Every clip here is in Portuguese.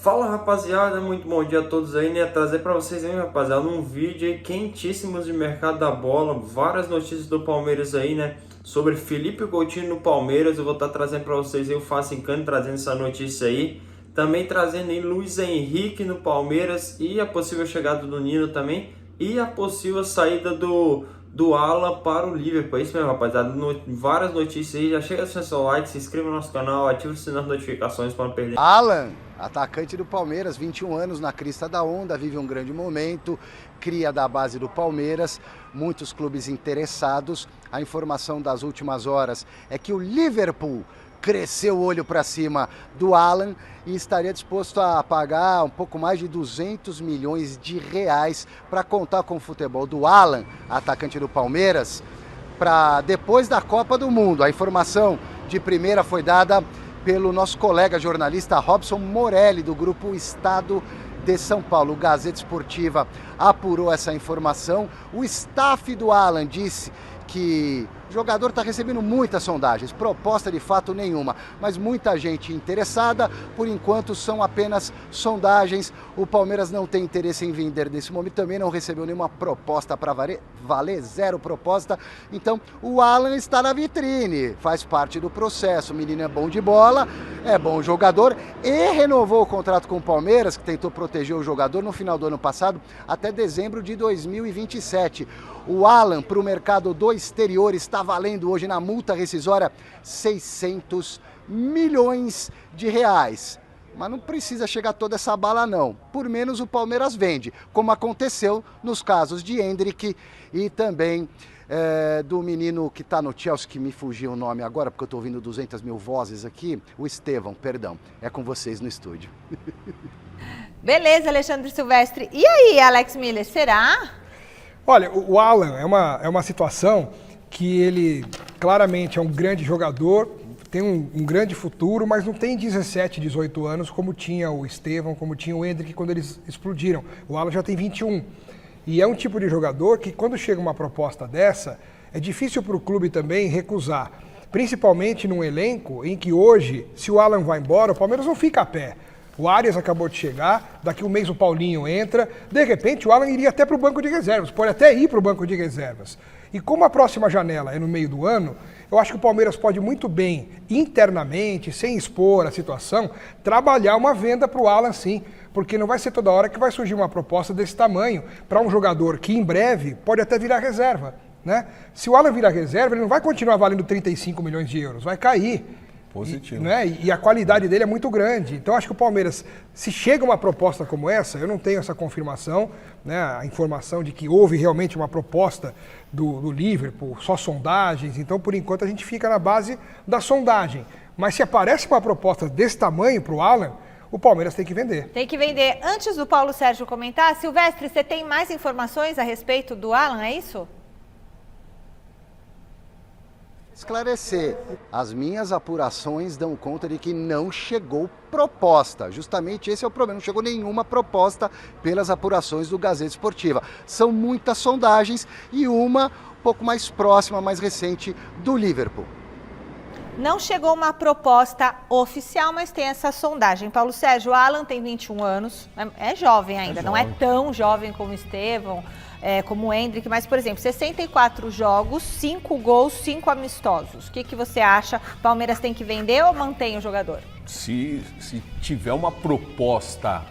Fala rapaziada, muito bom dia a todos aí, né? Trazer pra vocês aí, rapaziada, um vídeo aí quentíssimo de mercado da bola, várias notícias do Palmeiras aí, né? Sobre Felipe Coutinho no Palmeiras, eu vou estar trazendo pra vocês aí o Faça em Cano, trazendo essa notícia aí. Também trazendo aí Luiz Henrique no Palmeiras e a possível chegada do Nino também. E a possível saída do Alan para o Liverpool. É isso mesmo, rapaziada. Várias notícias aí. Já chega a deixar seu like, se inscreva no nosso canal, ative o sininho das notificações para não perder. Alan, atacante do Palmeiras, 21 anos, na crista da onda, vive um grande momento, cria da base do Palmeiras, muitos clubes interessados. A informação das últimas horas é que o Liverpool cresceu o olho para cima do Alan e estaria disposto a pagar um pouco mais de 200 milhões de reais para contar com o futebol do Alan, atacante do Palmeiras, para depois da Copa do Mundo. A informação de primeira foi dada pelo nosso colega jornalista Robson Morelli, do grupo Estado de São Paulo. O Gazeta Esportiva apurou essa informação. O staff do Alan disse que o jogador está recebendo muitas sondagens, proposta de fato nenhuma, mas muita gente interessada. Por enquanto são apenas sondagens. O Palmeiras não tem interesse em vender nesse momento, também não recebeu nenhuma proposta para valer, zero proposta. Então o Alan está na vitrine, faz parte do processo. O menino é bom de bola, é bom jogador e renovou o contrato com o Palmeiras, que tentou proteger o jogador no final do ano passado até dezembro de 2027. O Alan, para o mercado do exterior, está valendo hoje na multa rescisória 600 milhões de reais. Mas não precisa chegar toda essa bala não. Por menos o Palmeiras vende, como aconteceu nos casos de Endrick e também do menino que está no Chelsea, que me fugiu o nome agora, porque eu estou ouvindo 200 mil vozes aqui, o Estevão, perdão. É com vocês no estúdio. Beleza, Alexandre Silvestre. E aí, Alex Miller, será? Olha, o Alan é uma situação que ele claramente é um grande jogador, tem um grande futuro, mas não tem 17, 18 anos como tinha o Estevão, como tinha o Endrick quando eles explodiram. O Alan já tem 21. E é um tipo de jogador que, quando chega uma proposta dessa, é difícil para o clube também recusar. Principalmente num elenco em que hoje, se o Alan vai embora, o Palmeiras não fica a pé. O Arias acabou de chegar, daqui um mês o Paulinho entra, de repente o Alan iria até para o banco de reservas, pode até ir para o banco de reservas. E como a próxima janela é no meio do ano, eu acho que o Palmeiras pode muito bem, internamente, sem expor a situação, trabalhar uma venda para o Alan sim, porque não vai ser toda hora que vai surgir uma proposta desse tamanho para um jogador que em breve pode até virar reserva, né? Se o Alan virar reserva, ele não vai continuar valendo 35 milhões de euros, vai cair. Positivo. E a qualidade dele é muito grande. Então acho que o Palmeiras, se chega uma proposta como essa, eu não tenho essa confirmação, né, a informação de que houve realmente uma proposta do Liverpool, só sondagens, então por enquanto a gente fica na base da sondagem. Mas se aparece uma proposta desse tamanho para o Alan, o Palmeiras tem que vender. Tem que vender. Antes do Paulo Sérgio comentar, Silvestre, você tem mais informações a respeito do Alan, é isso? Esclarecer, as minhas apurações dão conta de que não chegou proposta. Justamente esse é o problema, não chegou nenhuma proposta pelas apurações do Gazeta Esportiva. São muitas sondagens e uma um pouco mais próxima, mais recente, do Liverpool. Não chegou uma proposta oficial, mas tem essa sondagem. Paulo Sérgio, o Alan tem 21 anos, é jovem ainda, não é tão jovem como o Estevão, como o Endrick, mas, por exemplo, 64 jogos, 5 gols, 5 amistosos. O que você acha? Palmeiras tem que vender ou mantém o jogador? Se tiver uma proposta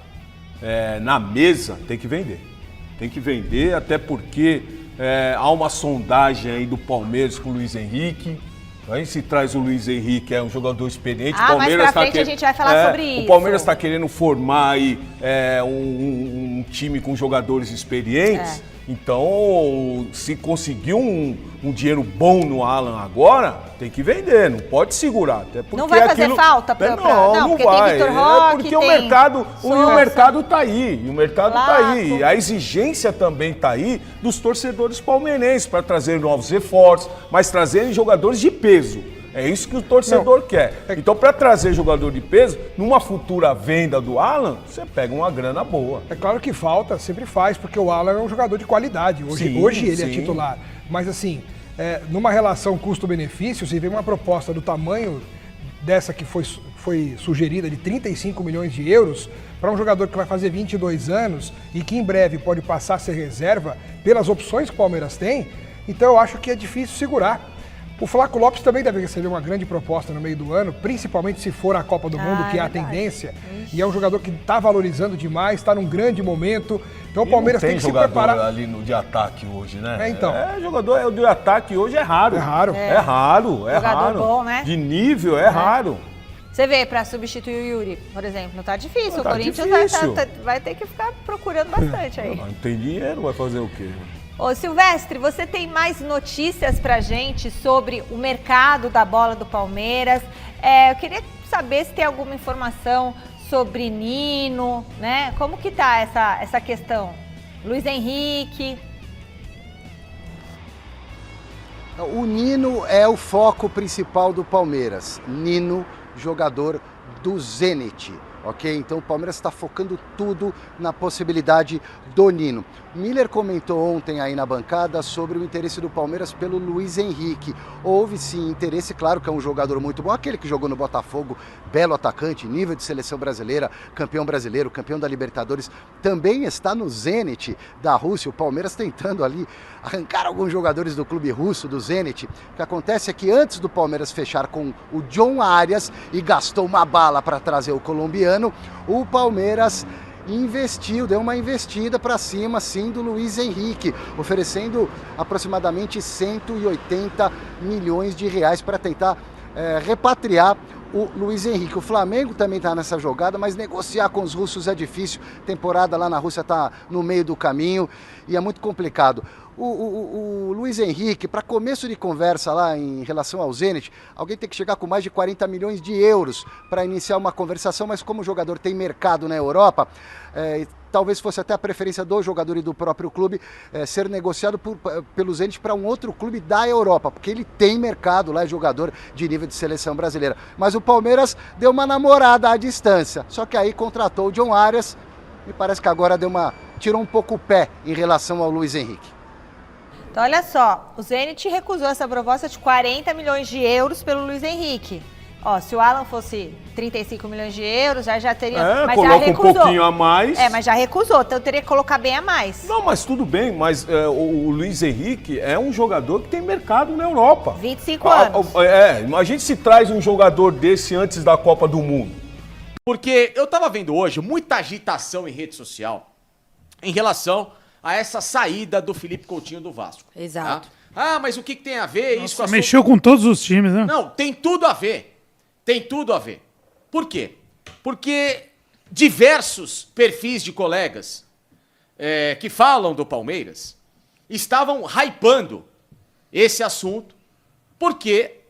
na mesa, tem que vender. Tem que vender, até porque há uma sondagem aí do Palmeiras com o Luiz Henrique. Aí se traz o Luiz Henrique, é um jogador experiente. Mais pra frente a gente vai falar sobre isso. O Palmeiras está querendo formar aí um time com jogadores experientes. Então, se conseguir um dinheiro bom no Alan agora, tem que vender, não pode segurar. Até porque não vai fazer falta para não porque vai. Tem Vitor Roque, porque tem o mercado tá aí. E o mercado tá aí. E a exigência também tá aí dos torcedores palmeirenses para trazer novos reforços, mas trazerem jogadores de peso. É isso que o torcedor quer. Então, para trazer jogador de peso, numa futura venda do Alan, você pega uma grana boa. É claro que falta, sempre faz, porque o Alan é um jogador de qualidade. Hoje ele é titular. Mas assim, numa relação custo-benefício, se vem uma proposta do tamanho dessa que foi foi sugerida de 35 milhões de euros para um jogador que vai fazer 22 anos e que em breve pode passar a ser reserva pelas opções que o Palmeiras tem, então eu acho que é difícil segurar. O Flaco Lopes também deve receber uma grande proposta no meio do ano, principalmente se for a Copa do Mundo, que é a tendência. E é um jogador que está valorizando demais, está num grande momento. Então o Palmeiras tem que se preparar. Jogador ali no de ataque hoje, né? Então. Jogador de ataque hoje é raro. É raro. É raro. Jogador bom, né? De nível, é raro. Você vê, para substituir o Yuri, por exemplo, tá difícil. Não, o tá Corinthians difícil. vai ter que ficar procurando bastante aí. Não tem dinheiro, vai fazer o quê? Ô Silvestre, você tem mais notícias pra gente sobre o mercado da bola do Palmeiras? Eu queria saber se tem alguma informação sobre Nino, né? Como que tá essa questão? Luiz Henrique. O Nino é o foco principal do Palmeiras. Nino, jogador do Zenit. Ok? Então o Palmeiras está focando tudo na possibilidade do Nino. Miller comentou ontem aí na bancada sobre o interesse do Palmeiras pelo Luiz Henrique. Houve sim interesse, claro que é um jogador muito bom, aquele que jogou no Botafogo, belo atacante, nível de seleção brasileira, campeão brasileiro, campeão da Libertadores, também está no Zenit da Rússia. O Palmeiras tentando ali arrancar alguns jogadores do clube russo, do Zenit. O que acontece é que antes do Palmeiras fechar com o John Arias e gastou uma bala para trazer o colombiano, o Palmeiras deu uma investida para cima, sim, do Luiz Henrique, oferecendo aproximadamente 180 milhões de reais para tentar repatriar o Luiz Henrique. O Flamengo também está nessa jogada, mas negociar com os russos é difícil. Temporada lá na Rússia está no meio do caminho e é muito complicado. O Luiz Henrique, para começo de conversa lá em relação ao Zenit, alguém tem que chegar com mais de 40 milhões de euros para iniciar uma conversação, mas como o jogador tem mercado na Europa, talvez fosse até a preferência do jogador e do próprio clube ser negociado pelo Zenit para um outro clube da Europa, porque ele tem mercado lá, é jogador de nível de seleção brasileira. Mas o Palmeiras deu uma namorada à distância, só que aí contratou o John Arias e parece que agora tirou um pouco o pé em relação ao Luiz Henrique. Então, olha só, o Zenit recusou essa proposta de 40 milhões de euros pelo Luiz Henrique. Ó, se o Alan fosse 35 milhões de euros, já teria... mas coloca já recusou. Um pouquinho a mais. Mas já recusou, então teria que colocar bem a mais. Não, mas tudo bem, mas o Luiz Henrique é um jogador que tem mercado na Europa. 25 anos. Imagina se traz um jogador desse antes da Copa do Mundo. Porque eu tava vendo hoje muita agitação em rede social em relação a essa saída do Felipe Coutinho do Vasco. Exato. Tá? Mas o que tem a ver isso com a mexeu com todos os times, né? Não, tem tudo a ver. Tem tudo a ver. Por quê? Porque diversos perfis de colegas que falam do Palmeiras estavam hypando esse assunto porque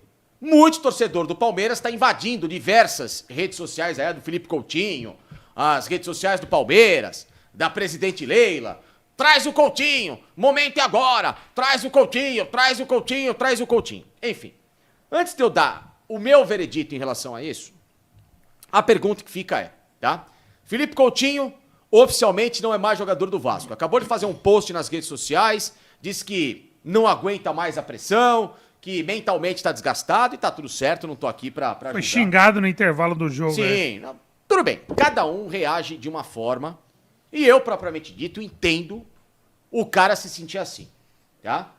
muito torcedor do Palmeiras está invadindo diversas redes sociais do Felipe Coutinho, as redes sociais do Palmeiras, da presidente Leila. Traz o Coutinho, momento é agora, traz o Coutinho, traz o Coutinho, traz o Coutinho. Enfim, antes de eu dar o meu veredito em relação a isso, a pergunta que fica tá? Felipe Coutinho oficialmente não é mais jogador do Vasco. Acabou de fazer um post nas redes sociais, diz que não aguenta mais a pressão, que mentalmente está desgastado e tá tudo certo, não tô aqui pra ajudar. Foi xingado no intervalo do jogo. Sim, tudo bem. Cada um reage de uma forma. E eu, propriamente dito, entendo o cara se sentir assim, tá?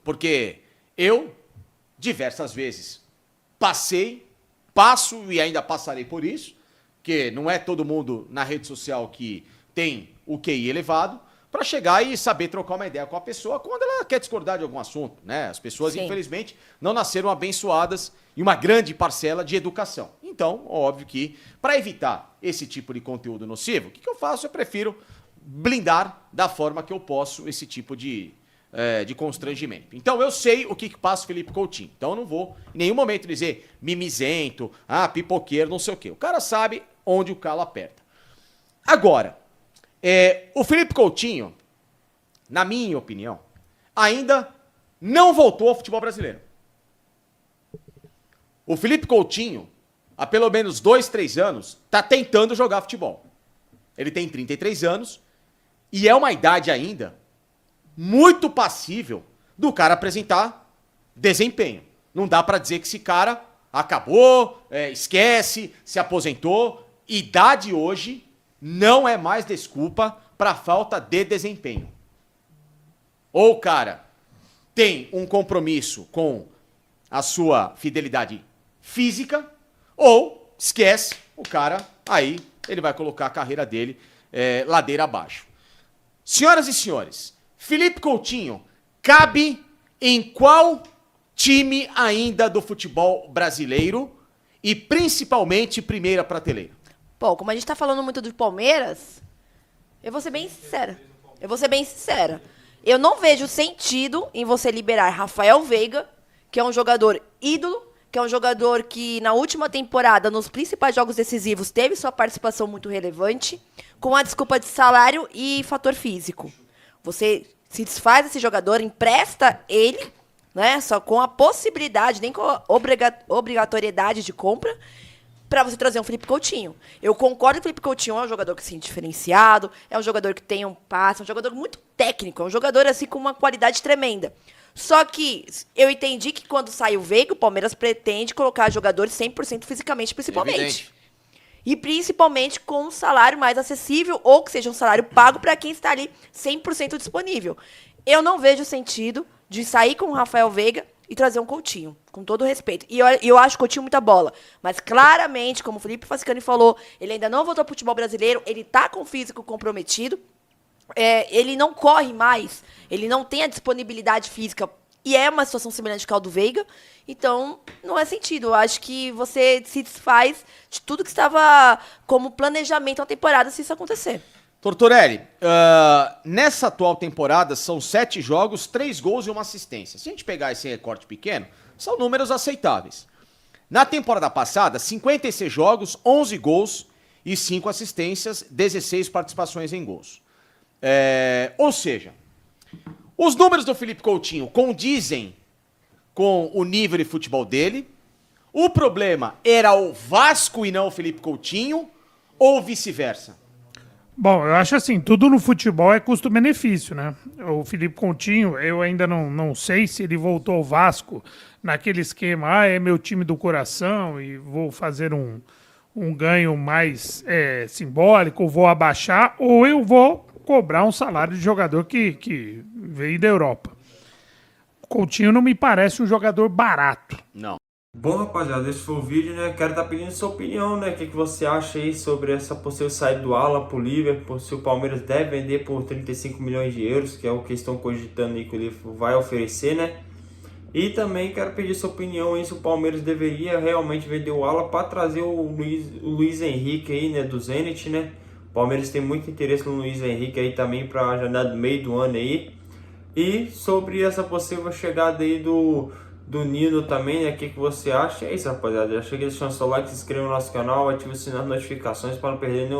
Porque eu, diversas vezes, passo e ainda passarei por isso, que não é todo mundo na rede social que tem o QI elevado, para chegar e saber trocar uma ideia com a pessoa quando ela quer discordar de algum assunto, né? As pessoas, Sim. infelizmente, não nasceram abençoadas em uma grande parcela de educação. Então, óbvio que, para evitar esse tipo de conteúdo nocivo, o que eu faço? Eu prefiro blindar da forma que eu posso esse tipo de constrangimento. Então, eu sei o que passa o Felipe Coutinho. Então, eu não vou em nenhum momento dizer mimizento, pipoqueiro, não sei o quê. O cara sabe onde o calo aperta. Agora, o Felipe Coutinho, na minha opinião, ainda não voltou ao futebol brasileiro. O Felipe Coutinho, há pelo menos 2, 3 anos, está tentando jogar futebol. Ele tem 33 anos e é uma idade ainda muito passível do cara apresentar desempenho. Não dá para dizer que esse cara acabou, esquece, se aposentou. Idade hoje não é mais desculpa para falta de desempenho. Ou o cara tem um compromisso com a sua fidelidade física, ou esquece, o cara aí ele vai colocar a carreira dele ladeira abaixo. Senhoras e senhores, Felipe Coutinho cabe em qual time ainda do futebol brasileiro e principalmente primeira prateleira? Bom, como a gente tá falando muito do Palmeiras, eu vou ser bem sincera. Eu não vejo sentido em você liberar Rafael Veiga, que é um jogador ídolo, que é um jogador que na última temporada, nos principais jogos decisivos, teve sua participação muito relevante, com a desculpa de salário e fator físico. Você se desfaz desse jogador, empresta ele, né, só com a possibilidade, nem com a obrigatoriedade de compra, para você trazer um Felipe Coutinho. Eu concordo que o Felipe Coutinho é um jogador que se diferenciado, é um jogador que tem um passe, é um jogador muito técnico, é um jogador assim com uma qualidade tremenda. Só que eu entendi que quando sai o Veiga, o Palmeiras pretende colocar jogadores 100% fisicamente, principalmente. Evidente. E principalmente com um salário mais acessível ou que seja um salário pago para quem está ali 100% disponível. Eu não vejo sentido de sair com o Rafael Veiga e trazer um Coutinho, com todo respeito. E eu acho o Coutinho muita bola. Mas claramente, como o Felipe Fascicani falou, ele ainda não voltou para o futebol brasileiro, ele está com o físico comprometido, ele não corre mais, ele não tem a disponibilidade física, e é uma situação semelhante ao do Veiga, então não é sentido. Eu acho que você se desfaz de tudo que estava como planejamento na temporada se isso acontecer. Tortorelli, nessa atual temporada são 7 jogos, 3 gols e 1 assistência. Se a gente pegar esse recorte pequeno, são números aceitáveis. Na temporada passada, 56 jogos, 11 gols e 5 assistências, 16 participações em gols. Ou seja, os números do Felipe Coutinho condizem com o nível de futebol dele. O problema era o Vasco e não o Felipe Coutinho, ou vice-versa? Bom, eu acho assim, tudo no futebol é custo-benefício, né? O Felipe Coutinho, eu ainda não sei se ele voltou ao Vasco naquele esquema, é meu time do coração e vou fazer um ganho mais simbólico, vou abaixar, ou eu vou cobrar um salário de jogador que veio da Europa. O Coutinho não me parece um jogador barato. Não. Bom, rapaziada, esse foi o vídeo, né? Quero estar pedindo sua opinião, né? O que você acha aí sobre essa possível saída do Alan pro Liverpool? Se o Palmeiras deve vender por 35 milhões de euros, que é o que estão cogitando aí que o Liverpool vai oferecer, né? E também quero pedir sua opinião aí se o Palmeiras deveria realmente vender o Alan para trazer o Luiz Henrique aí, né? Do Zenit, né? O Palmeiras tem muito interesse no Luiz Henrique aí também para a janela do meio do ano aí. E sobre essa possível chegada aí do Nino também, né? O que você acha? É isso, rapaziada. Já chega deixando seu like, se inscreva no nosso canal, ative o sininho das notificações para não perder nenhum vídeo.